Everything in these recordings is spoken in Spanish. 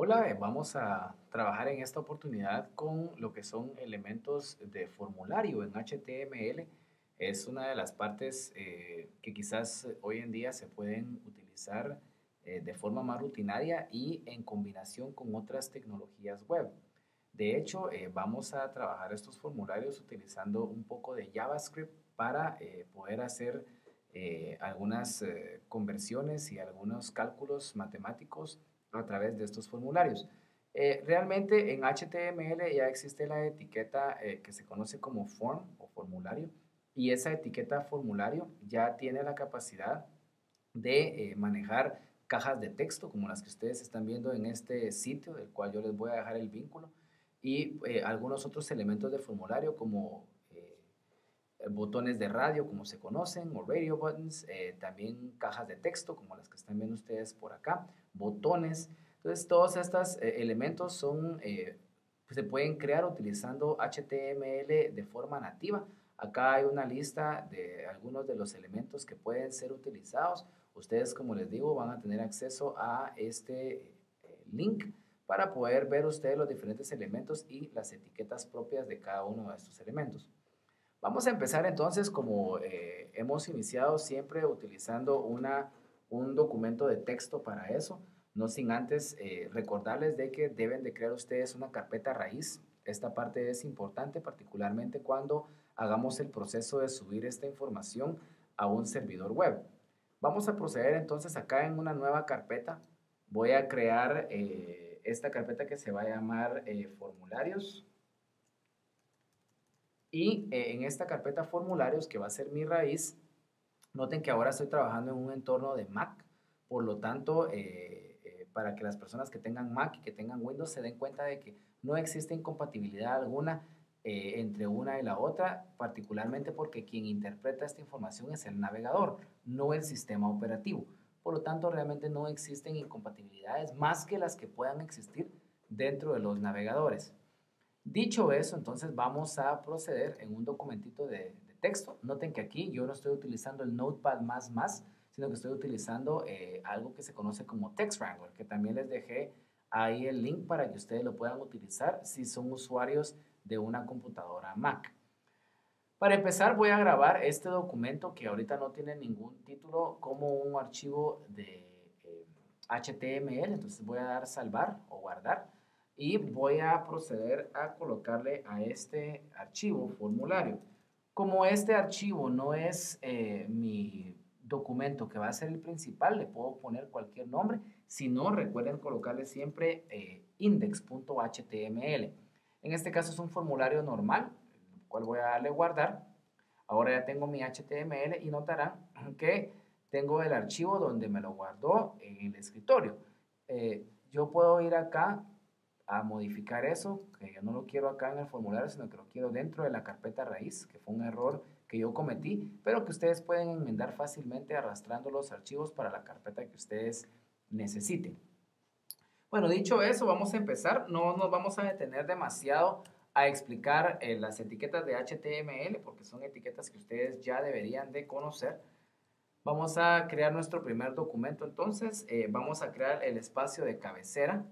Hola, vamos a trabajar en esta oportunidad con lo que son elementos de formulario en HTML. Es una de las partes que quizás hoy en día se pueden utilizar de forma más rutinaria y en combinación con otras tecnologías web. De hecho, vamos a trabajar estos formularios utilizando un poco de JavaScript para poder hacer algunas conversiones y algunos cálculos matemáticos a través de estos formularios. Realmente en HTML ya existe la etiqueta que se conoce como form o formulario, y esa etiqueta formulario ya tiene la capacidad de manejar cajas de texto como las que ustedes están viendo en este sitio, del cual yo les voy a dejar el vínculo, y algunos otros elementos de formulario como botones de radio, como se conocen, o radio buttons, también cajas de texto, como las que están viendo ustedes por acá, botones. Entonces, todos estos elementos pues, se pueden crear utilizando HTML de forma nativa. Acá hay una lista de algunos de los elementos que pueden ser utilizados. Ustedes, como les digo, van a tener acceso a este link para poder ver ustedes los diferentes elementos y las etiquetas propias de cada uno de estos elementos. Vamos a empezar entonces como hemos iniciado siempre utilizando un documento de texto para eso, no sin antes recordarles de que deben de crear ustedes una carpeta raíz. Esta parte es importante particularmente cuando hagamos el proceso de subir esta información a un servidor web. Vamos a proceder entonces acá en una nueva carpeta. Voy a crear esta carpeta que se va a llamar formularios. Y en esta carpeta formularios, que va a ser mi raíz, noten que ahora estoy trabajando en un entorno de Mac. Por lo tanto, para que las personas que tengan Mac y que tengan Windows se den cuenta de que no existe incompatibilidad alguna entre una y la otra, particularmente porque quien interpreta esta información es el navegador, no el sistema operativo. Por lo tanto, realmente no existen incompatibilidades más que las que puedan existir dentro de los navegadores. Dicho eso, entonces vamos a proceder en un documentito de texto. Noten que aquí yo no estoy utilizando el Notepad++, sino que estoy utilizando algo que se conoce como Text Wrangler, que también les dejé ahí el link para que ustedes lo puedan utilizar si son usuarios de una computadora Mac. Para empezar, voy a grabar este documento que ahorita no tiene ningún título como un archivo de HTML. Entonces voy a dar salvar o guardar y voy a proceder a colocarle a este archivo formulario. Como este archivo no es mi documento que va a ser el principal, le puedo poner cualquier nombre. Si no, recuerden colocarle siempre index.html. En este caso es un formulario normal, el cual voy a darle guardar. Ahora ya tengo mi HTML y notarán que tengo el archivo donde me lo guardó en el escritorio. Yo puedo ir acá a modificar eso, que yo no lo quiero acá en el formulario, sino que lo quiero dentro de la carpeta raíz, que fue un error que yo cometí, pero que ustedes pueden enmendar fácilmente arrastrando los archivos para la carpeta que ustedes necesiten. Bueno, dicho eso, vamos a empezar. No nos vamos a detener demasiado a explicar las etiquetas de HTML, porque son etiquetas que ustedes ya deberían de conocer. Vamos a crear nuestro primer documento. Entonces, vamos a crear el espacio de cabecera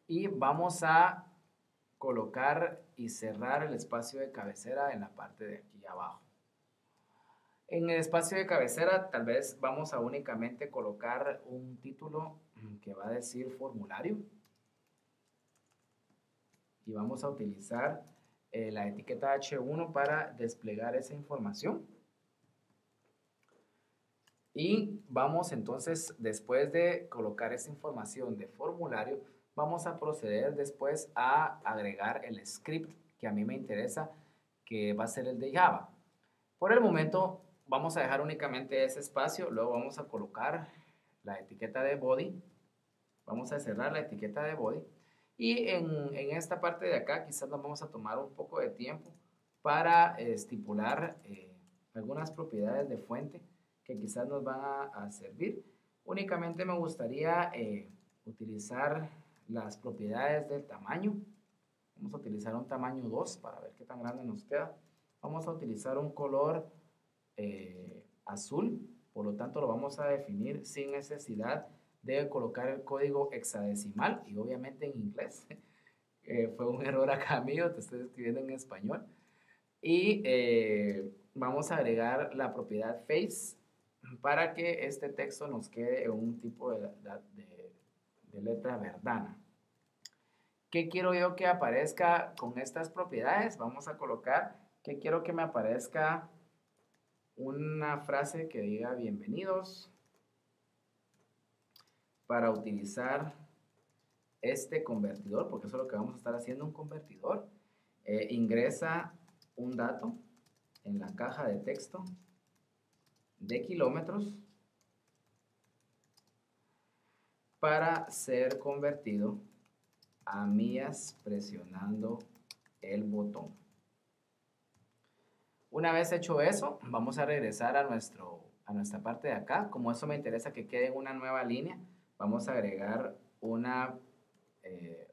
y vamos a colocar y cerrar el espacio de cabecera en la parte de aquí abajo. En el espacio de cabecera tal vez vamos a únicamente colocar un título que va a decir formulario y vamos a utilizar la etiqueta H1 para desplegar esa información. Y vamos entonces, después de colocar esa información de formulario, vamos a proceder después a agregar el script que a mí me interesa, que va a ser el de Java. Por el momento vamos a dejar únicamente ese espacio, luego vamos a colocar la etiqueta de body, vamos a cerrar la etiqueta de body y en esta parte de acá quizás nos vamos a tomar un poco de tiempo para estipular algunas propiedades de fuente que quizás nos van a servir. Únicamente me gustaría utilizar las propiedades del tamaño. Vamos a utilizar un tamaño 2 para ver qué tan grande nos queda. Vamos a utilizar un color azul, por lo tanto lo vamos a definir sin necesidad debe colocar el código hexadecimal y obviamente en inglés. Fue un error acá mío, te estoy escribiendo en español. Y vamos a agregar la propiedad face para que este texto nos quede en un tipo de letra verdana. ¿Qué quiero yo que aparezca con estas propiedades? Vamos a colocar que quiero que me aparezca una frase que diga bienvenidos para utilizar este convertidor, porque eso es lo que vamos a estar haciendo, un convertidor. Ingresa un dato en la caja de texto de kilómetros para ser convertido a millas presionando el botón. Una vez hecho eso, vamos a regresar a nuestra parte de acá. Como eso me interesa que quede en una nueva línea, vamos a agregar un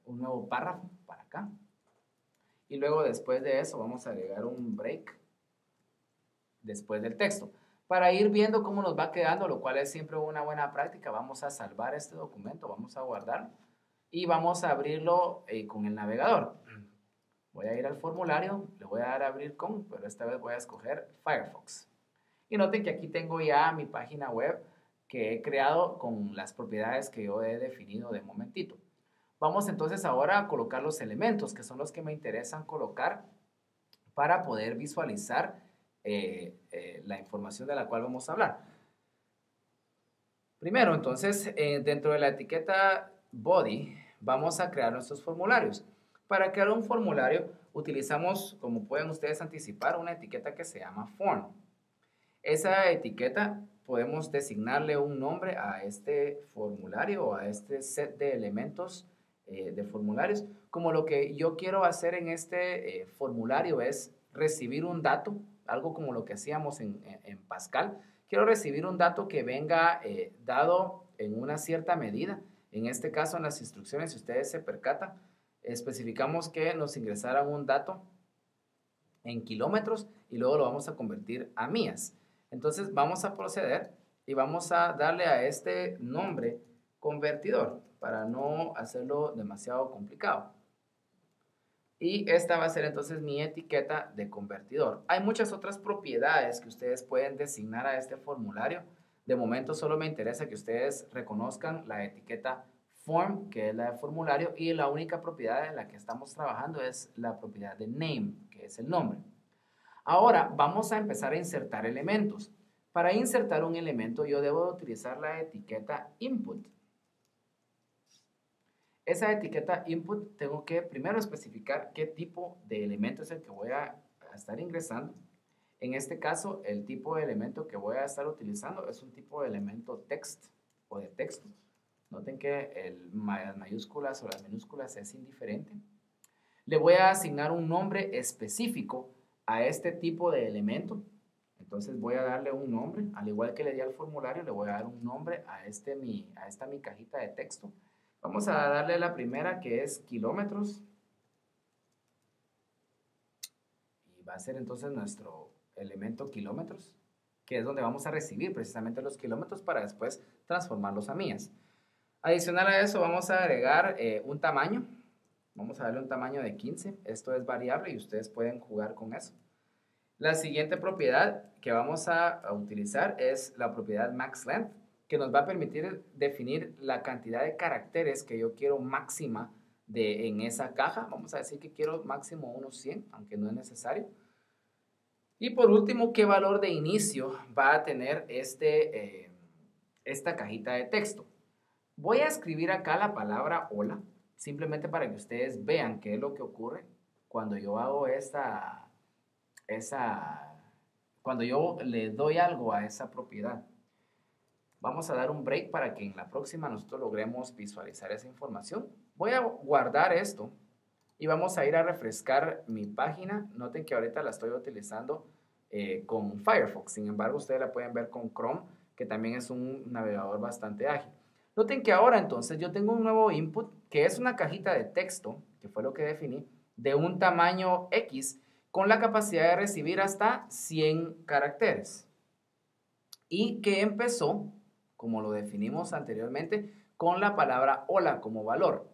nuevo párrafo para acá. Y luego después de eso vamos a agregar un break después del texto. Para ir viendo cómo nos va quedando, lo cual es siempre una buena práctica, vamos a salvar este documento, vamos a guardarlo y vamos a abrirlo con el navegador. Voy a ir al formulario, le voy a dar a abrir con, pero esta vez voy a escoger Firefox. Y noten que aquí tengo ya mi página web que he creado con las propiedades que yo he definido de momentito. Vamos entonces ahora a colocar los elementos, que son los que me interesan colocar para poder visualizar la información de la cual vamos a hablar. Primero, entonces, dentro de la etiqueta body, vamos a crear nuestros formularios. Para crear un formulario, utilizamos, como pueden ustedes anticipar, una etiqueta que se llama form. Esa etiqueta podemos designarle un nombre a este formulario o a este set de elementos de formularios, como lo que yo quiero hacer en este formulario es recibir un dato, algo como lo que hacíamos en Pascal. Quiero recibir un dato que venga dado en una cierta medida. En este caso, en las instrucciones, si ustedes se percatan, especificamos que nos ingresaran un dato en kilómetros y luego lo vamos a convertir a millas. Entonces vamos a proceder y vamos a darle a este nombre convertidor para no hacerlo demasiado complicado. Y esta va a ser entonces mi etiqueta de convertidor. Hay muchas otras propiedades que ustedes pueden designar a este formulario. De momento solo me interesa que ustedes reconozcan la etiqueta form, que es la de formulario, y la única propiedad en la que estamos trabajando es la propiedad de name, que es el nombre. Ahora vamos a empezar a insertar elementos. Para insertar un elemento yo debo utilizar la etiqueta input. Esa etiqueta input tengo que primero especificar qué tipo de elemento es el que voy a estar ingresando. En este caso, el tipo de elemento que voy a estar utilizando es un tipo de elemento text o de texto. Noten que las mayúsculas o las minúsculas es indiferente. Le voy a asignar un nombre específico a este tipo de elemento. Entonces voy a darle un nombre, al igual que le di al formulario, le voy a dar un nombre a esta mi cajita de texto. Vamos a darle la primera, que es kilómetros. Y va a ser entonces nuestro elemento kilómetros, que es donde vamos a recibir precisamente los kilómetros para después transformarlos a millas. Adicional a eso vamos a agregar un tamaño. Vamos a darle un tamaño de 15. Esto es variable y ustedes pueden jugar con eso. La siguiente propiedad que vamos a utilizar es la propiedad max length, que nos va a permitir definir la cantidad de caracteres que yo quiero máxima en esa caja. Vamos a decir que quiero máximo unos 100, aunque no es necesario. Y por último, ¿qué valor de inicio va a tener esta cajita de texto? Voy a escribir acá la palabra hola, simplemente para que ustedes vean qué es lo que ocurre cuando yo hago cuando yo le doy algo a esa propiedad. Vamos a dar un break para que en la próxima nosotros logremos visualizar esa información. Voy a guardar esto y vamos a ir a refrescar mi página. Noten que ahorita la estoy utilizando con Firefox. Sin embargo, ustedes la pueden ver con Chrome, que también es un navegador bastante ágil. Noten que ahora entonces yo tengo un nuevo input, que es una cajita de texto, que fue lo que definí, de un tamaño X, con la capacidad de recibir hasta 100 caracteres. Y que empezó como lo definimos anteriormente, con la palabra hola como valor,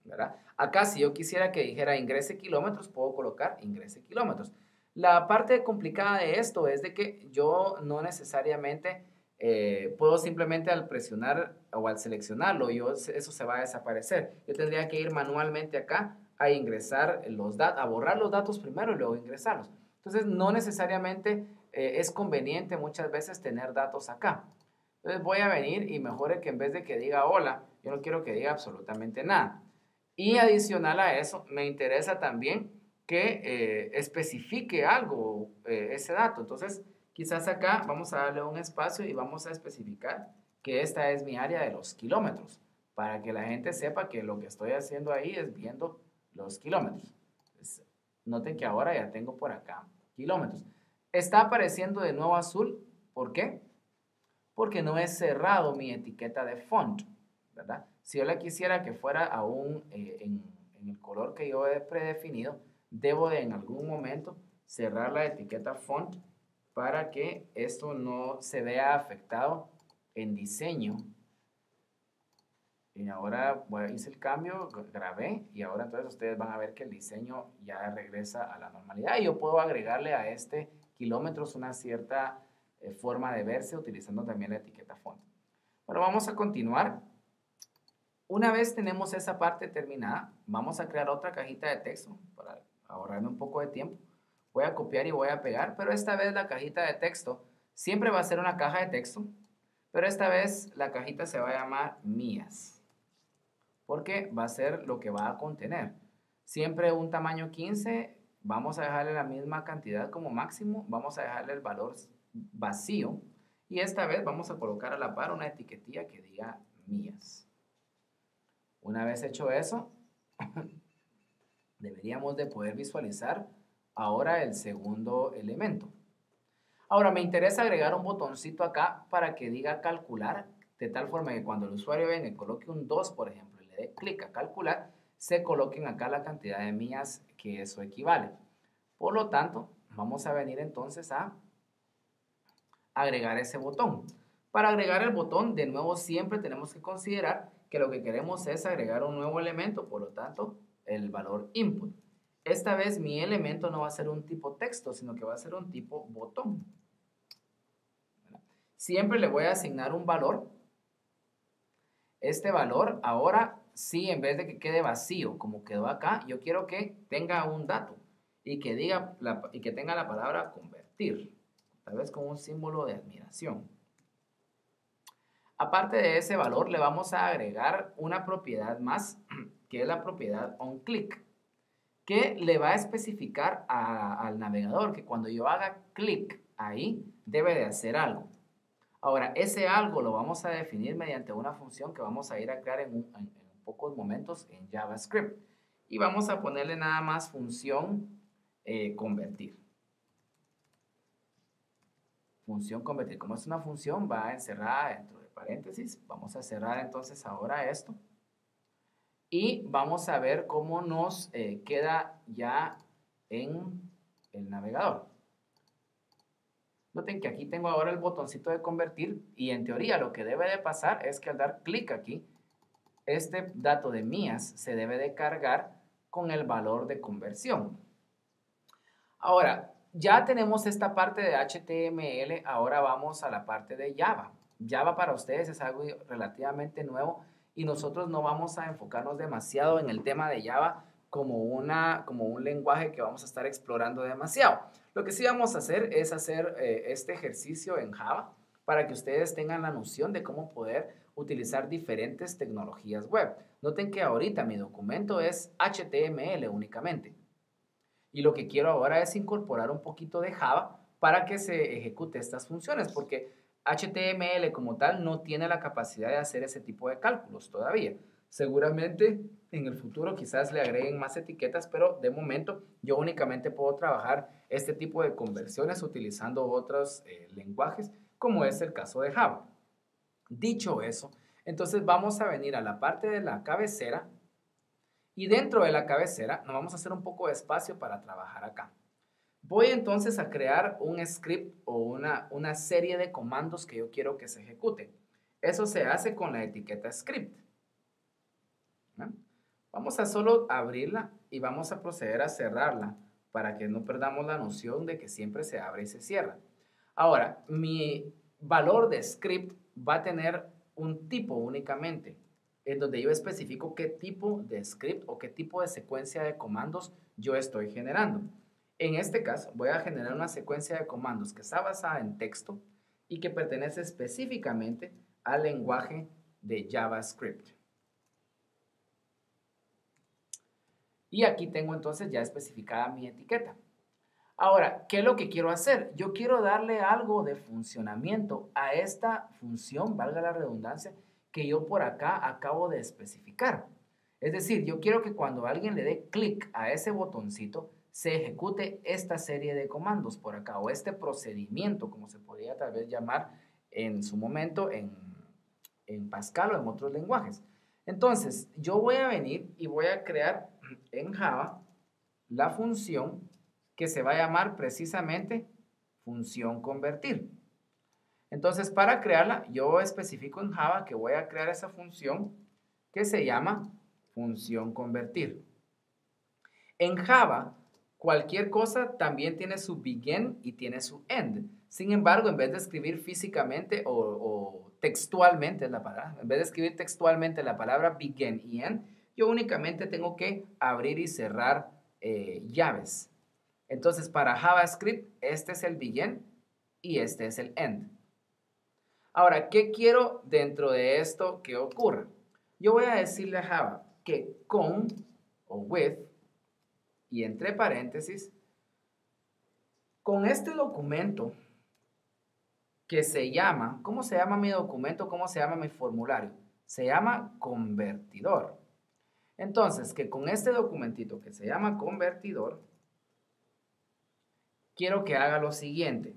¿verdad? Acá si yo quisiera que dijera ingrese kilómetros, puedo colocar ingrese kilómetros. La parte complicada de esto es de que yo no necesariamente puedo simplemente al presionar o al seleccionarlo, eso se va a desaparecer. Yo tendría que ir manualmente acá a ingresar los datos, a borrar los datos primero y luego ingresarlos. Entonces, no necesariamente es conveniente muchas veces tener datos acá. Entonces, voy a venir y mejor que en vez de que diga hola, yo no quiero que diga absolutamente nada. Y adicional a eso, me interesa también que especifique algo ese dato. Entonces, quizás acá vamos a darle un espacio y vamos a especificar que esta es mi área de los kilómetros, para que la gente sepa que lo que estoy haciendo ahí es viendo los kilómetros. Entonces, noten que ahora ya tengo por acá kilómetros. Está apareciendo de nuevo azul. ¿Por qué? Porque no he cerrado mi etiqueta de font, ¿verdad? Si yo la quisiera que fuera aún en el color que yo he predefinido, debo de en algún momento cerrar la etiqueta font para que esto no se vea afectado en diseño. Y ahora hice el cambio, grabé y ahora entonces ustedes van a ver que el diseño ya regresa a la normalidad y yo puedo agregarle a este kilómetros una cierta forma de verse utilizando también la etiqueta font. Bueno, vamos a continuar. Una vez tenemos esa parte terminada, vamos a crear otra cajita de texto para ahorrarme un poco de tiempo. Voy a copiar y voy a pegar, pero esta vez la cajita de texto siempre va a ser una caja de texto, pero esta vez la cajita se va a llamar mías porque va a ser lo que va a contener. Siempre un tamaño 15, vamos a dejarle la misma cantidad como máximo, vamos a dejarle el valor vacío y esta vez vamos a colocar a la par una etiquetilla que diga mías. Una vez hecho eso, deberíamos de poder visualizar ahora el segundo elemento. Ahora me interesa agregar un botoncito acá para que diga calcular, de tal forma que cuando el usuario venga y coloque un 2, por ejemplo, le dé clic a calcular, se coloquen acá la cantidad de millas que eso equivale. Por lo tanto, vamos a venir entonces a agregar ese botón. Para agregar el botón, de nuevo siempre tenemos que considerar que lo que queremos es agregar un nuevo elemento, por lo tanto, el valor input. Esta vez mi elemento no va a ser un tipo texto, sino que va a ser un tipo botón. Siempre le voy a asignar un valor. Este valor ahora sí, en vez de que quede vacío como quedó acá, yo quiero que tenga un dato y que, y que tenga la palabra convertir, tal vez con un símbolo de admiración. Aparte de ese valor, le vamos a agregar una propiedad más, que es la propiedad onClick, que le va a especificar al navegador que cuando yo haga clic ahí, debe de hacer algo. Ahora, ese algo lo vamos a definir mediante una función que vamos a ir a crear en pocos momentos en JavaScript. Y vamos a ponerle nada más función convertir. Función convertir. Como es una función, va encerrada dentro de paréntesis. Vamos a cerrar entonces ahora esto. Y vamos a ver cómo nos queda ya en el navegador. Noten que aquí tengo ahora el botoncito de convertir y en teoría lo que debe de pasar es que al dar clic aquí, este dato de mías se debe de cargar con el valor de conversión. Ahora, ya tenemos esta parte de HTML, ahora vamos a la parte de Java. Java para ustedes es algo relativamente nuevo y nosotros no vamos a enfocarnos demasiado en el tema de Java como un lenguaje que vamos a estar explorando demasiado. Lo que sí vamos a hacer es hacer este ejercicio en Java para que ustedes tengan la noción de cómo poder utilizar diferentes tecnologías web. Noten que ahorita mi documento es HTML únicamente. Y lo que quiero ahora es incorporar un poquito de Java para que se ejecute estas funciones, porque HTML como tal no tiene la capacidad de hacer ese tipo de cálculos todavía. Seguramente en el futuro quizás le agreguen más etiquetas, pero de momento yo únicamente puedo trabajar este tipo de conversiones utilizando otros lenguajes, como es el caso de Java. Dicho eso, entonces vamos a venir a la parte de la cabecera y dentro de la cabecera nos vamos a hacer un poco de espacio para trabajar acá. Voy entonces a crear un script o una serie de comandos que yo quiero que se ejecuten. Eso se hace con la etiqueta script. ¿No? Vamos a solo abrirla y vamos a proceder a cerrarla para que no perdamos la noción de que siempre se abre y se cierra. Ahora, mi valor de script va a tener un tipo únicamente, en donde yo especifico qué tipo de script o qué tipo de secuencia de comandos yo estoy generando. En este caso, voy a generar una secuencia de comandos que está basada en texto y que pertenece específicamente al lenguaje de JavaScript. Y aquí tengo entonces ya especificada mi etiqueta. Ahora, ¿qué es lo que quiero hacer? Yo quiero darle algo de funcionamiento a esta función, valga la redundancia, que yo por acá acabo de especificar. Es decir, yo quiero que cuando alguien le dé clic a ese botoncito, se ejecute esta serie de comandos por acá, o este procedimiento, como se podría tal vez llamar en su momento en Pascal o en otros lenguajes. Entonces, yo voy a venir y voy a crear en Java la función que se va a llamar precisamente función convertir. Entonces, para crearla, yo especifico en Java que voy a crear esa función que se llama función convertir. En Java, cualquier cosa también tiene su begin y tiene su end. Sin embargo, en vez de escribir físicamente o textualmente la palabra, en vez de escribir textualmente la palabra begin y end, yo únicamente tengo que abrir y cerrar llaves. Entonces, para JavaScript, este es el begin y este es el end. Ahora, ¿qué quiero dentro de esto que ocurra? Yo voy a decirle a Java que con o with y entre paréntesis, con este documento que se llama, ¿cómo se llama mi documento? ¿Cómo se llama mi formulario? Se llama convertidor. Entonces, que con este documentito que se llama convertidor, quiero que haga lo siguiente.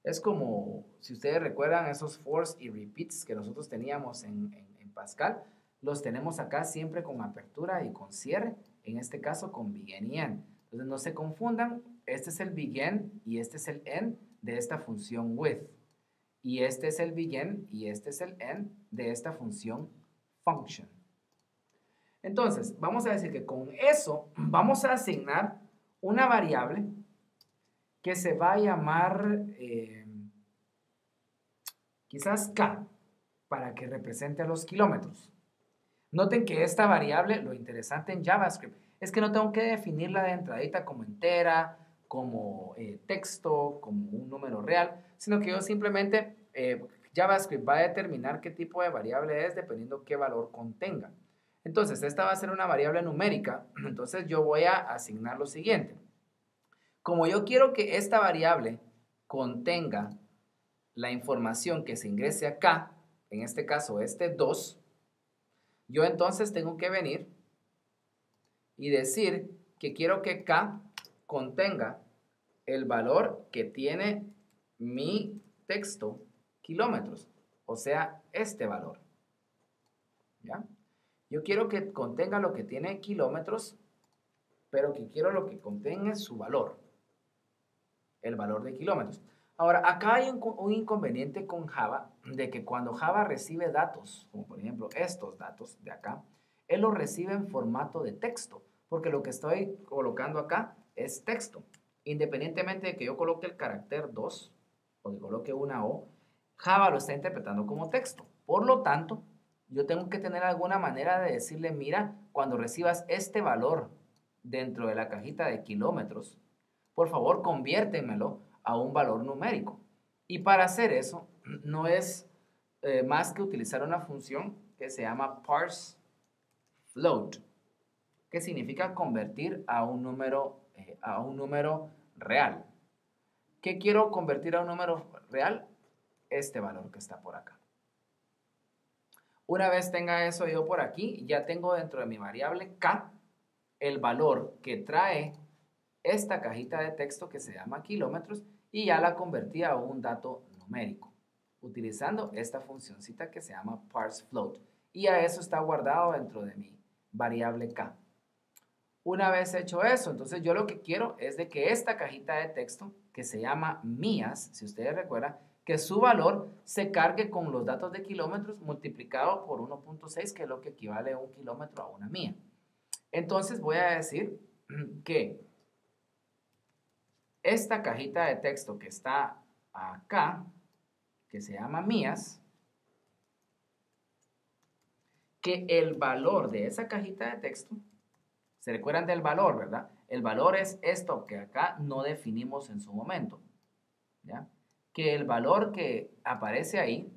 Es como, si ustedes recuerdan, esos fors y repeats que nosotros teníamos en Pascal, los tenemos acá siempre con apertura y con cierre, en este caso con begin y end. Entonces no se confundan, este es el begin y este es el end de esta función with. Y este es el begin y este es el end de esta función function. Entonces, vamos a decir que con eso vamos a asignar una variable que se va a llamar quizás K, para que represente los kilómetros. Noten que esta variable, lo interesante en JavaScript, es que no tengo que definirla de entradita como entera, como texto, como un número real, sino que yo simplemente, JavaScript va a determinar qué tipo de variable es dependiendo qué valor contenga. Entonces, esta va a ser una variable numérica, entonces yo voy a asignar lo siguiente. Como yo quiero que esta variable contenga la información que se ingrese acá, en este caso este 2, yo entonces tengo que venir y decir que quiero que K contenga el valor que tiene mi texto kilómetros, o sea, este valor. ¿Ya? Yo quiero que contenga lo que tiene kilómetros, pero que quiero lo que contenga su valor, el valor de kilómetros. Ahora, acá hay un inconveniente con Java, de que cuando Java recibe datos, como por ejemplo estos datos de acá, él los recibe en formato de texto, porque lo que estoy colocando acá es texto. Independientemente de que yo coloque el carácter 2 o que coloque una O, Java lo está interpretando como texto. Por lo tanto, yo tengo que tener alguna manera de decirle, mira, cuando recibas este valor dentro de la cajita de kilómetros, por favor, conviértemelo a un valor numérico. Y para hacer eso, no es más que utilizar una función que se llama parse float, que significa convertir a un número real. ¿Qué quiero convertir a un número real? Este valor que está por acá. Una vez tenga eso yo por aquí, ya tengo dentro de mi variable K el valor que trae esta cajita de texto que se llama kilómetros y ya la convertí a un dato numérico utilizando esta funcioncita que se llama parseFloat y a eso está guardado dentro de mi variable K. Una vez hecho eso, entonces yo lo que quiero es de que esta cajita de texto que se llama mías, si ustedes recuerdan, que su valor se cargue con los datos de kilómetros multiplicado por 1.6, que es lo que equivale a 1 kilómetro a una mía. Entonces voy a decir que esta cajita de texto que está acá, que se llama mías, que el valor de esa cajita de texto, ¿se recuerdan del valor, verdad? El valor es esto que acá no definimos en su momento, ¿ya? Que el valor que aparece ahí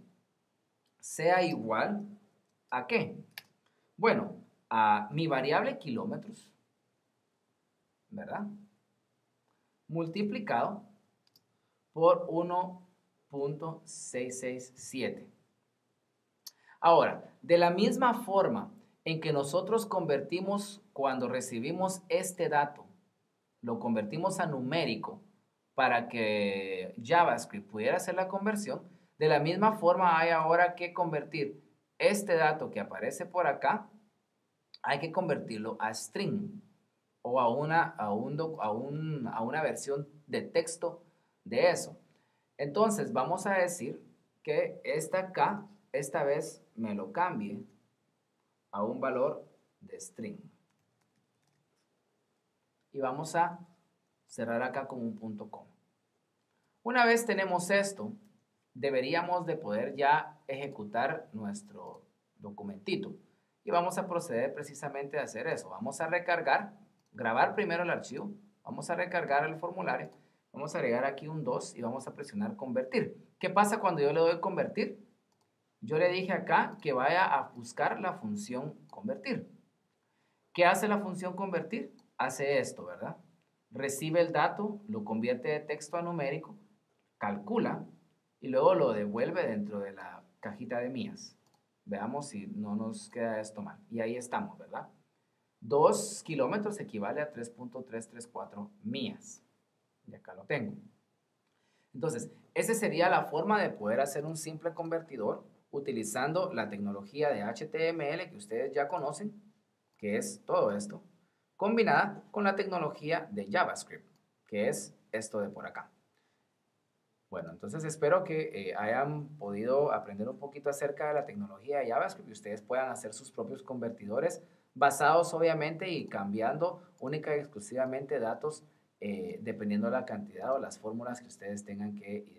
sea igual ¿a qué? Bueno, a mi variable kilómetros, ¿verdad? Multiplicado por 1.667. Ahora, de la misma forma en que nosotros convertimos cuando recibimos este dato, lo convertimos a numérico para que JavaScript pudiera hacer la conversión, de la misma forma hay ahora que convertir este dato que aparece por acá, hay que convertirlo a string o a una versión de texto de eso. Entonces vamos a decir que esta acá, esta vez me lo cambie a un valor de string. Y vamos a cerrar acá con un punto com. Una vez tenemos esto, deberíamos de poder ya ejecutar nuestro documentito. Y vamos a proceder precisamente a hacer eso. Vamos a recargar, grabar primero el archivo, vamos a recargar el formulario, vamos a agregar aquí un 2 y vamos a presionar convertir. ¿Qué pasa cuando yo le doy convertir? Yo le dije acá que vaya a buscar la función convertir. ¿Qué hace la función convertir? Hace esto, ¿verdad? Recibe el dato, lo convierte de texto a numérico, calcula y luego lo devuelve dentro de la cajita de mías. Veamos si no nos queda esto mal. Y ahí estamos, ¿verdad? 2 kilómetros equivale a 3.334 mías. Y acá lo tengo. Entonces, esa sería la forma de poder hacer un simple convertidor utilizando la tecnología de HTML que ustedes ya conocen, que es todo esto, combinada con la tecnología de JavaScript, que es esto de por acá. Bueno, entonces espero que hayan podido aprender un poquito acerca de la tecnología de JavaScript y ustedes puedan hacer sus propios convertidores basados obviamente y cambiando única y exclusivamente datos dependiendo de la cantidad o las fórmulas que ustedes tengan que identificar.